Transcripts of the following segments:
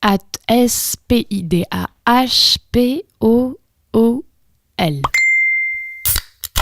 @SPIDAHPOOL.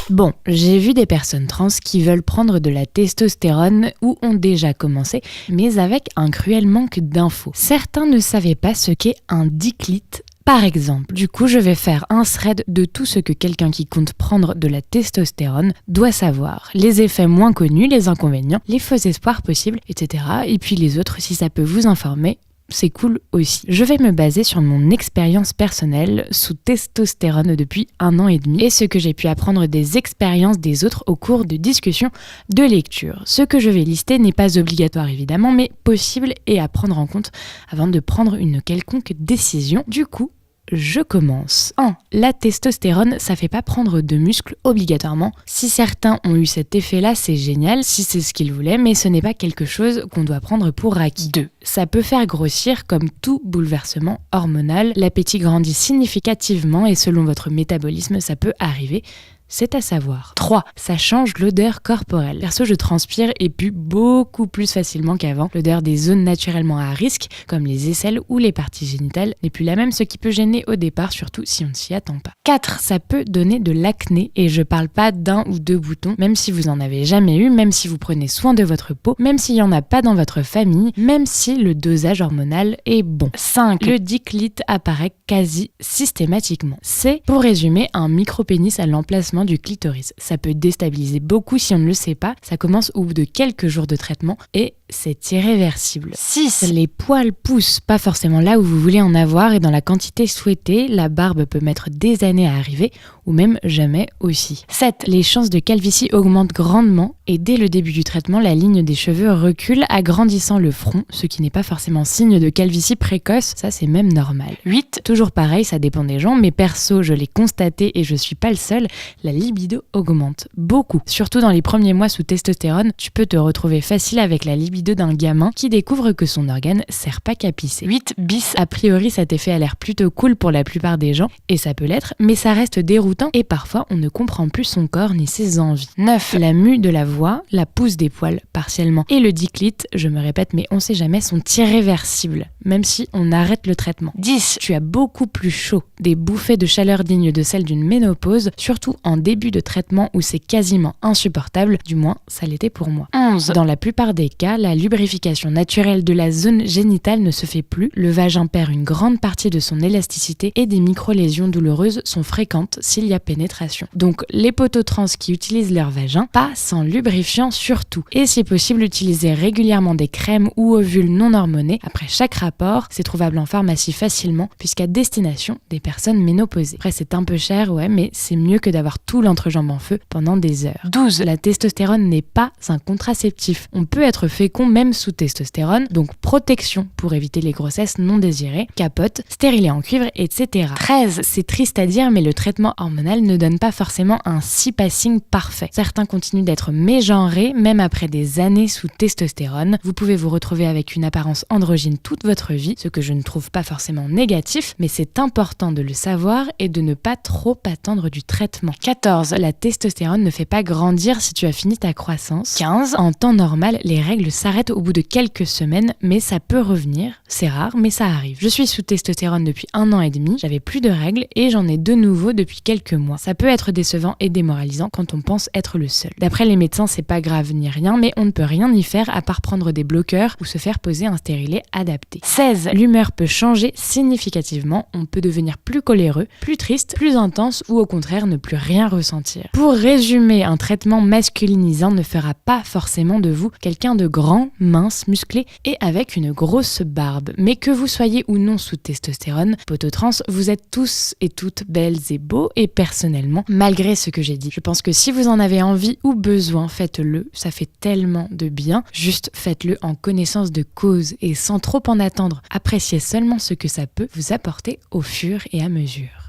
Bon, j'ai vu des personnes trans qui veulent prendre de la testostérone ou ont déjà commencé, mais avec un cruel manque d'infos. Certains ne savaient pas ce qu'est un diclite, par exemple. Du coup, je vais faire un thread de tout ce que quelqu'un qui compte prendre de la testostérone doit savoir. Les effets moins connus, les inconvénients, les faux espoirs possibles, etc. Et puis les autres, si ça peut vous informer, c'est cool aussi. Je vais me baser sur mon expérience personnelle sous testostérone depuis 1 an et demi et ce que j'ai pu apprendre des expériences des autres au cours de discussions, de lecture. Ce que je vais lister n'est pas obligatoire évidemment, mais possible et à prendre en compte avant de prendre une quelconque décision. Du coup, je commence. 1. La testostérone, ça fait pas prendre de muscles obligatoirement. Si certains ont eu cet effet-là, c'est génial, si c'est ce qu'ils voulaient, mais ce n'est pas quelque chose qu'on doit prendre pour acquis. 2. Ça peut faire grossir comme tout bouleversement hormonal. L'appétit grandit significativement et selon votre métabolisme, ça peut arriver. C'est à savoir. 3. Ça change l'odeur corporelle. Perso, je transpire et pue beaucoup plus facilement qu'avant. L'odeur des zones naturellement à risque, comme les aisselles ou les parties génitales, n'est plus la même, ce qui peut gêner au départ, surtout si on ne s'y attend pas. 4. Ça peut donner de l'acné, et je parle pas d'1 ou 2 boutons, même si vous en avez jamais eu, même si vous prenez soin de votre peau, même s'il y en a pas dans votre famille, même si le dosage hormonal est bon. 5. Le diclite apparaît quasi systématiquement. C'est, pour résumer, un micro-pénis à l'emplacement du clitoris. Ça peut déstabiliser beaucoup si on ne le sait pas. Ça commence au bout de quelques jours de traitement et c'est irréversible. 6. Les poils poussent, pas forcément là où vous voulez en avoir et dans la quantité souhaitée. La barbe peut mettre des années à arriver ou même jamais aussi. 7. Les chances de calvitie augmentent grandement et dès le début du traitement, la ligne des cheveux recule, agrandissant le front, ce qui n'est pas forcément signe de calvitie précoce, ça c'est même normal. 8. Toujours pareil, ça dépend des gens, mais perso, je l'ai constaté et je suis pas le seul, la libido augmente beaucoup. Surtout dans les premiers mois sous testostérone, tu peux te retrouver facile avec la libido d'un gamin qui découvre que son organe sert pas qu'à pisser. 8 bis, a priori cet effet a l'air plutôt cool pour la plupart des gens, et ça peut l'être, mais ça reste déroutant et parfois on ne comprend plus son corps ni ses envies. 9. La mue de la voix, la pousse des poils partiellement, et le diclite, je me répète mais on sait jamais, sont irréversibles, même si on arrête le traitement. 10. Tu as beaucoup plus chaud, des bouffées de chaleur dignes de celles d'une ménopause, surtout en début de traitement où c'est quasiment insupportable, du moins ça l'était pour moi. 11. Dans la plupart des cas, la lubrification naturelle de la zone génitale ne se fait plus, le vagin perd une grande partie de son élasticité et des micro-lésions douloureuses sont fréquentes s'il y a pénétration. Donc les poteaux trans qui utilisent leur vagin, pas sans lubrifiant surtout. Et si possible, utiliser régulièrement des crèmes ou ovules non hormonés après chaque rapport, c'est trouvable en pharmacie facilement puisqu'à destination des personnes ménopausées. Après c'est un peu cher, ouais, mais c'est mieux que d'avoir tout l'entrejambe en feu pendant des heures. 12. La testostérone n'est pas un contraceptif. On peut être fécond même sous testostérone, donc protection pour éviter les grossesses non désirées, capote, stérilet en cuivre, etc. 13. C'est triste à dire, mais le traitement hormonal ne donne pas forcément un passing parfait. Certains continuent d'être mégenrés, même après des années sous testostérone. Vous pouvez vous retrouver avec une apparence androgyne toute votre vie, ce que je ne trouve pas forcément négatif, mais c'est important de le savoir et de ne pas trop attendre du traitement. 14. La testostérone ne fait pas grandir si tu as fini ta croissance. 15. En temps normal, les règles s'arrêtent au bout de quelques semaines, mais ça peut revenir. C'est rare, mais ça arrive. Je suis sous testostérone depuis 1 an et demi, j'avais plus de règles et j'en ai de nouveau depuis quelques mois. Ça peut être décevant et démoralisant quand on pense être le seul. D'après les médecins, c'est pas grave ni rien, mais on ne peut rien y faire à part prendre des bloqueurs ou se faire poser un stérilet adapté. 16. L'humeur peut changer significativement, on peut devenir plus coléreux, plus triste, plus intense ou au contraire ne plus rien ressentir. Pour résumer, un traitement masculinisant ne fera pas forcément de vous quelqu'un de grand, mince, musclé et avec une grosse barbe. Mais que vous soyez ou non sous testostérone, poteaux trans, vous êtes tous et toutes belles et beaux et personnellement, malgré ce que j'ai dit. Je pense que si vous en avez envie ou besoin, faites-le, ça fait tellement de bien. Juste faites-le en connaissance de cause et sans trop en attendre. Appréciez seulement ce que ça peut vous apporter au fur et à mesure.